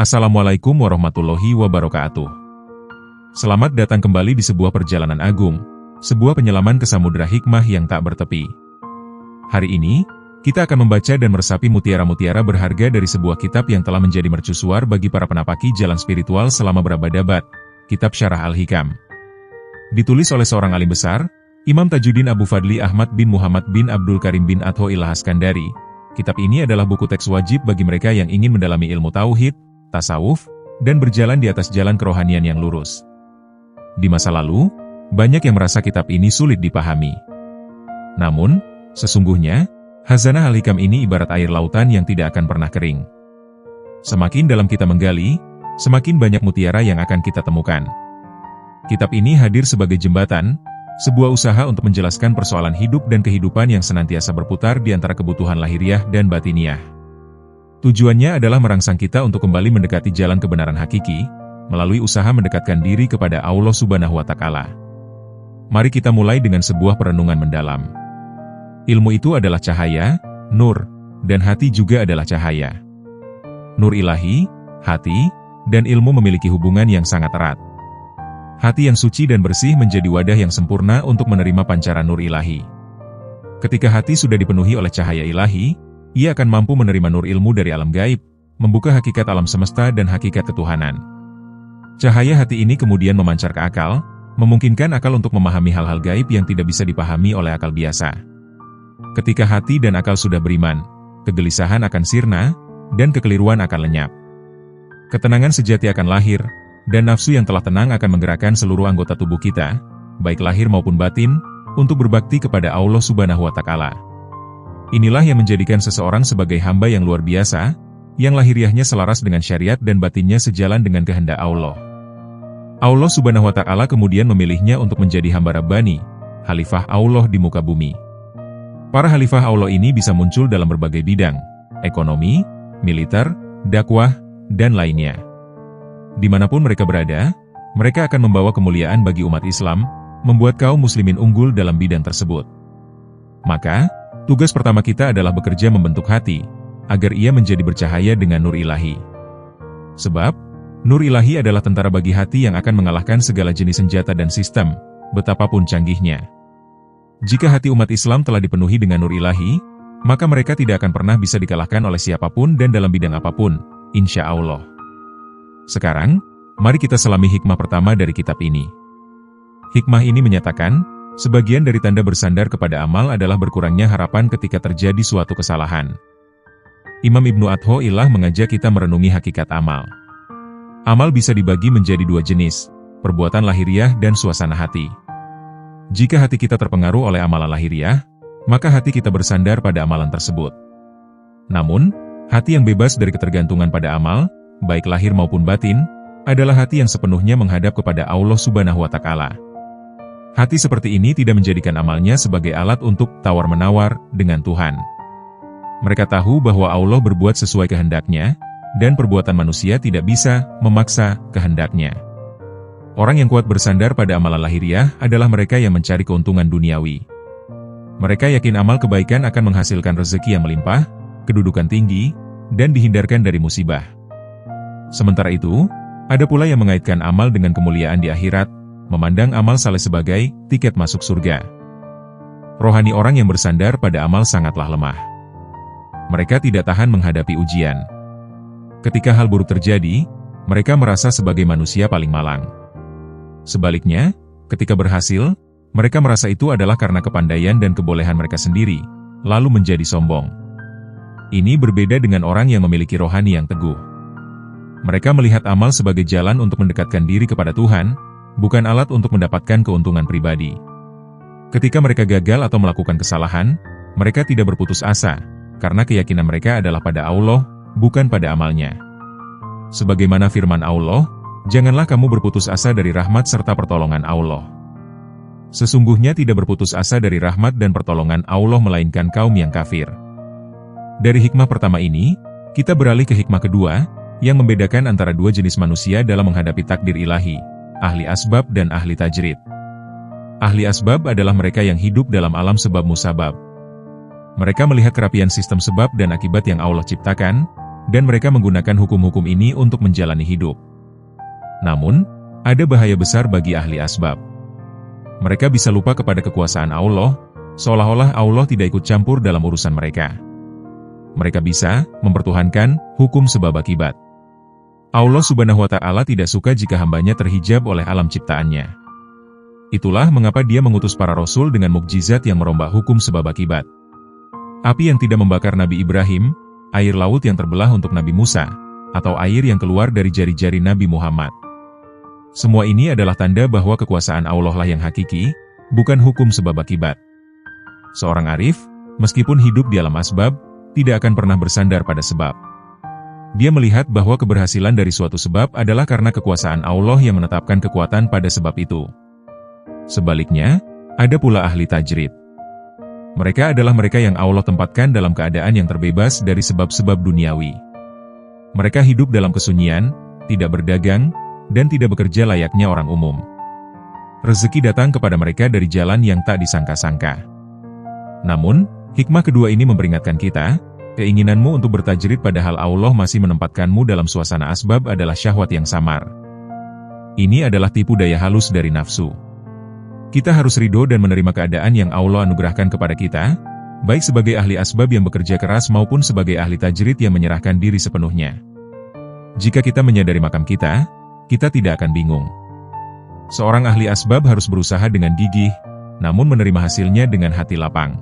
Assalamualaikum warahmatullahi wabarakatuh. Selamat datang kembali di sebuah perjalanan agung, sebuah penyelaman ke samudera hikmah yang tak bertepi. Hari ini, kita akan membaca dan meresapi mutiara-mutiara berharga dari sebuah kitab yang telah menjadi mercusuar bagi para penapaki jalan spiritual selama berabad-abad, Kitab Syarah Al-Hikam. Ditulis oleh seorang alim besar, Imam Tajuddin Abu Fadli Ahmad bin Muhammad bin Abdul Karim bin Athoillah Askandari. Kitab ini adalah buku teks wajib bagi mereka yang ingin mendalami ilmu tauhid, tasawuf, dan berjalan di atas jalan kerohanian yang lurus. Di masa lalu, banyak yang merasa kitab ini sulit dipahami. Namun, sesungguhnya, Khazanah Al-Hikam ini ibarat air lautan yang tidak akan pernah kering. Semakin dalam kita menggali, semakin banyak mutiara yang akan kita temukan. Kitab ini hadir sebagai jembatan, sebuah usaha untuk menjelaskan persoalan hidup dan kehidupan yang senantiasa berputar di antara kebutuhan lahiriah dan batiniah. Tujuannya adalah merangsang kita untuk kembali mendekati jalan kebenaran hakiki, melalui usaha mendekatkan diri kepada Allah Subhanahu wa Ta'ala. Mari kita mulai dengan sebuah perenungan mendalam. Ilmu itu adalah cahaya, nur, dan hati juga adalah cahaya. Nur ilahi, hati, dan ilmu memiliki hubungan yang sangat erat. Hati yang suci dan bersih menjadi wadah yang sempurna untuk menerima pancaran nur ilahi. Ketika hati sudah dipenuhi oleh cahaya ilahi, ia akan mampu menerima nur ilmu dari alam gaib, membuka hakikat alam semesta dan hakikat ketuhanan. Cahaya hati ini kemudian memancar ke akal, memungkinkan akal untuk memahami hal-hal gaib yang tidak bisa dipahami oleh akal biasa. Ketika hati dan akal sudah beriman, kegelisahan akan sirna, dan kekeliruan akan lenyap. Ketenangan sejati akan lahir, dan nafsu yang telah tenang akan menggerakkan seluruh anggota tubuh kita, baik lahir maupun batin, untuk berbakti kepada Allah Subhanahu wa Ta'ala. Inilah yang menjadikan seseorang sebagai hamba yang luar biasa, yang lahiriahnya selaras dengan syariat dan batinnya sejalan dengan kehendak Allah. Allah Subhanahu wa Ta'ala kemudian memilihnya untuk menjadi hamba Rabbani, Khalifah Allah di muka bumi. Para Khalifah Allah ini bisa muncul dalam berbagai bidang, ekonomi, militer, dakwah, dan lainnya. Dimanapun mereka berada, mereka akan membawa kemuliaan bagi umat Islam, membuat kaum muslimin unggul dalam bidang tersebut. Maka, tugas pertama kita adalah bekerja membentuk hati, agar ia menjadi bercahaya dengan nur ilahi. Sebab, nur ilahi adalah tentara bagi hati yang akan mengalahkan segala jenis senjata dan sistem, betapapun canggihnya. Jika hati umat Islam telah dipenuhi dengan nur ilahi, maka mereka tidak akan pernah bisa dikalahkan oleh siapapun dan dalam bidang apapun, insya Allah. Sekarang, mari kita selami hikmah pertama dari kitab ini. Hikmah ini menyatakan, sebagian dari tanda bersandar kepada amal adalah berkurangnya harapan ketika terjadi suatu kesalahan. Imam Ibnu Athoillah mengajak kita merenungi hakikat amal. Amal bisa dibagi menjadi dua jenis, perbuatan lahiriah dan suasana hati. Jika hati kita terpengaruh oleh amalan lahiriah, maka hati kita bersandar pada amalan tersebut. Namun, hati yang bebas dari ketergantungan pada amal, baik lahir maupun batin, adalah hati yang sepenuhnya menghadap kepada Allah Subhanahu wa Ta'ala. Hati seperti ini tidak menjadikan amalnya sebagai alat untuk tawar-menawar dengan Tuhan. Mereka tahu bahwa Allah berbuat sesuai kehendaknya, dan perbuatan manusia tidak bisa memaksa kehendaknya. Orang yang kuat bersandar pada amalan lahiriah adalah mereka yang mencari keuntungan duniawi. Mereka yakin amal kebaikan akan menghasilkan rezeki yang melimpah, kedudukan tinggi, dan dihindarkan dari musibah. Sementara itu, ada pula yang mengaitkan amal dengan kemuliaan di akhirat, memandang amal saleh sebagai tiket masuk surga. Rohani orang yang bersandar pada amal sangatlah lemah. Mereka tidak tahan menghadapi ujian. Ketika hal buruk terjadi, mereka merasa sebagai manusia paling malang. Sebaliknya, ketika berhasil, mereka merasa itu adalah karena kepandaian dan kebolehan mereka sendiri, lalu menjadi sombong. Ini berbeda dengan orang yang memiliki rohani yang teguh. Mereka melihat amal sebagai jalan untuk mendekatkan diri kepada Tuhan, bukan alat untuk mendapatkan keuntungan pribadi. Ketika mereka gagal atau melakukan kesalahan, mereka tidak berputus asa, karena keyakinan mereka adalah pada Allah, bukan pada amalnya. Sebagaimana firman Allah, janganlah kamu berputus asa dari rahmat serta pertolongan Allah. Sesungguhnya tidak berputus asa dari rahmat dan pertolongan Allah melainkan kaum yang kafir. Dari hikmah pertama ini, kita beralih ke hikmah kedua, yang membedakan antara dua jenis manusia dalam menghadapi takdir ilahi, ahli asbab dan ahli tajrid. Ahli asbab adalah mereka yang hidup dalam alam sebab musabab. Mereka melihat kerapian sistem sebab dan akibat yang Allah ciptakan, dan mereka menggunakan hukum-hukum ini untuk menjalani hidup. Namun, ada bahaya besar bagi ahli asbab. Mereka bisa lupa kepada kekuasaan Allah, seolah-olah Allah tidak ikut campur dalam urusan mereka. Mereka bisa mempertuhankan hukum sebab akibat. Allah Subhanahu wa Ta'ala tidak suka jika hambanya terhijab oleh alam ciptaannya. Itulah mengapa Dia mengutus para rasul dengan mukjizat yang merombak hukum sebab akibat. Api yang tidak membakar Nabi Ibrahim, air laut yang terbelah untuk Nabi Musa, atau air yang keluar dari jari-jari Nabi Muhammad. Semua ini adalah tanda bahwa kekuasaan Allah lah yang hakiki, bukan hukum sebab akibat. Seorang arif, meskipun hidup di alam asbab, tidak akan pernah bersandar pada sebab. Dia melihat bahwa keberhasilan dari suatu sebab adalah karena kekuasaan Allah yang menetapkan kekuatan pada sebab itu. Sebaliknya, ada pula ahli tajrid. Mereka adalah mereka yang Allah tempatkan dalam keadaan yang terbebas dari sebab-sebab duniawi. Mereka hidup dalam kesunyian, tidak berdagang, dan tidak bekerja layaknya orang umum. Rezeki datang kepada mereka dari jalan yang tak disangka-sangka. Namun, hikmah kedua ini memperingatkan kita, keinginanmu untuk bertajrid padahal Allah masih menempatkanmu dalam suasana asbab adalah syahwat yang samar. Ini adalah tipu daya halus dari nafsu. Kita harus ridho dan menerima keadaan yang Allah anugerahkan kepada kita, baik sebagai ahli asbab yang bekerja keras maupun sebagai ahli tajrid yang menyerahkan diri sepenuhnya. Jika kita menyadari makam kita tidak akan bingung. Seorang ahli asbab harus berusaha dengan gigih, namun menerima hasilnya dengan hati lapang.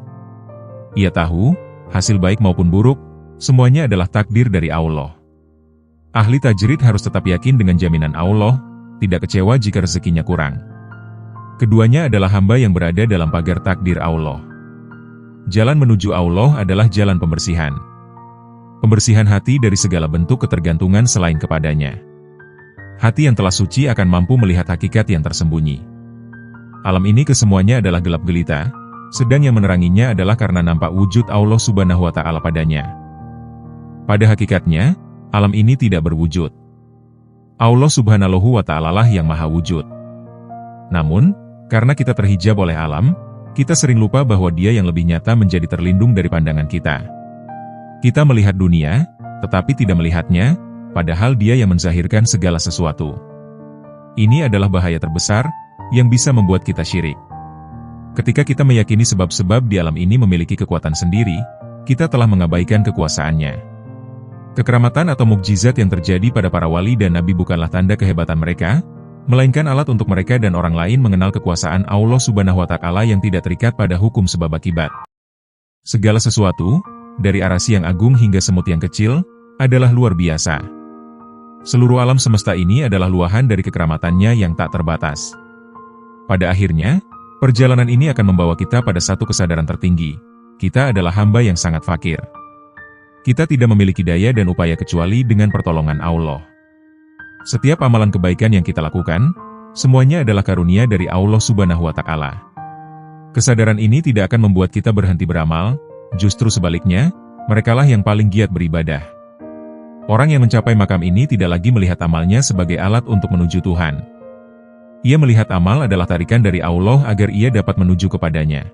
Ia tahu, hasil baik maupun buruk, semuanya adalah takdir dari Allah. Ahli tajrid harus tetap yakin dengan jaminan Allah, tidak kecewa jika rezekinya kurang. Keduanya adalah hamba yang berada dalam pagar takdir Allah. Jalan menuju Allah adalah jalan pembersihan. Pembersihan hati dari segala bentuk ketergantungan selain kepadanya. Hati yang telah suci akan mampu melihat hakikat yang tersembunyi. Alam ini kesemuanya adalah gelap gelita, sedang yang meneranginya adalah karena nampak wujud Allah Subhanahu wa Ta'ala padanya. Pada hakikatnya, alam ini tidak berwujud. Allah Subhanahu wa Ta'ala lah yang maha wujud. Namun, karena kita terhijab oleh alam, kita sering lupa bahwa Dia yang lebih nyata menjadi terlindung dari pandangan kita. Kita melihat dunia, tetapi tidak melihatnya, padahal Dia yang menzahirkan segala sesuatu. Ini adalah bahaya terbesar, yang bisa membuat kita syirik. Ketika kita meyakini sebab-sebab di alam ini memiliki kekuatan sendiri, kita telah mengabaikan kekuasaannya. Kekeramatan atau mukjizat yang terjadi pada para wali dan nabi bukanlah tanda kehebatan mereka, melainkan alat untuk mereka dan orang lain mengenal kekuasaan Allah Subhanahu wa Ta'ala yang tidak terikat pada hukum sebab akibat. Segala sesuatu, dari arasi yang agung hingga semut yang kecil, adalah luar biasa. Seluruh alam semesta ini adalah luahan dari kekeramatannya yang tak terbatas. Pada akhirnya, perjalanan ini akan membawa kita pada satu kesadaran tertinggi. Kita adalah hamba yang sangat fakir. Kita tidak memiliki daya dan upaya kecuali dengan pertolongan Allah. Setiap amalan kebaikan yang kita lakukan, semuanya adalah karunia dari Allah Subhanahu wa Ta'ala. Kesadaran ini tidak akan membuat kita berhenti beramal, justru sebaliknya, merekalah yang paling giat beribadah. Orang yang mencapai makam ini tidak lagi melihat amalnya sebagai alat untuk menuju Tuhan. Ia melihat amal adalah tarikan dari Allah agar ia dapat menuju kepadanya.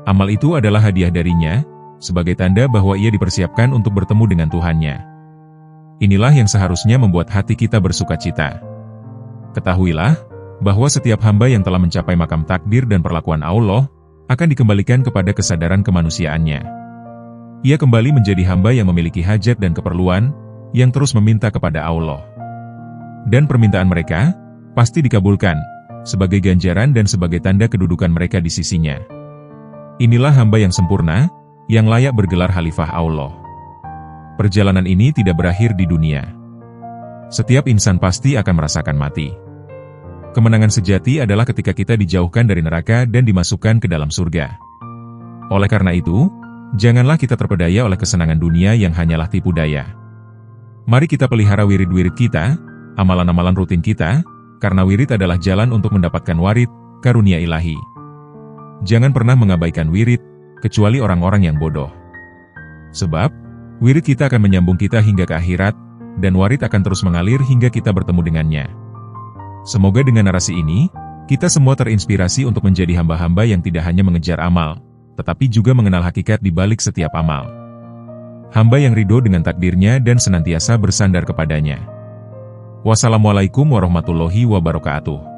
Amal itu adalah hadiah darinya, sebagai tanda bahwa ia dipersiapkan untuk bertemu dengan Tuhannya. Inilah yang seharusnya membuat hati kita bersukacita. Ketahuilah, bahwa setiap hamba yang telah mencapai makam takdir dan perlakuan Allah, akan dikembalikan kepada kesadaran kemanusiaannya. Ia kembali menjadi hamba yang memiliki hajat dan keperluan, yang terus meminta kepada Allah. Dan permintaan mereka, pasti dikabulkan, sebagai ganjaran dan sebagai tanda kedudukan mereka di sisinya. Inilah hamba yang sempurna, yang layak bergelar Khalifah Allah. Perjalanan ini tidak berakhir di dunia. Setiap insan pasti akan merasakan mati. Kemenangan sejati adalah ketika kita dijauhkan dari neraka dan dimasukkan ke dalam surga. Oleh karena itu, janganlah kita terpedaya oleh kesenangan dunia yang hanyalah tipu daya. Mari kita pelihara wirid-wirid kita, amalan-amalan rutin kita, karena wirid adalah jalan untuk mendapatkan warid, karunia ilahi. Jangan pernah mengabaikan wirid, kecuali orang-orang yang bodoh. Sebab, wirid kita akan menyambung kita hingga ke akhirat, dan warid akan terus mengalir hingga kita bertemu dengannya. Semoga dengan narasi ini, kita semua terinspirasi untuk menjadi hamba-hamba yang tidak hanya mengejar amal, tetapi juga mengenal hakikat di balik setiap amal. hamba yang ridho dengan takdirnya dan senantiasa bersandar kepadanya. Wassalamualaikum warahmatullahi wabarakatuh.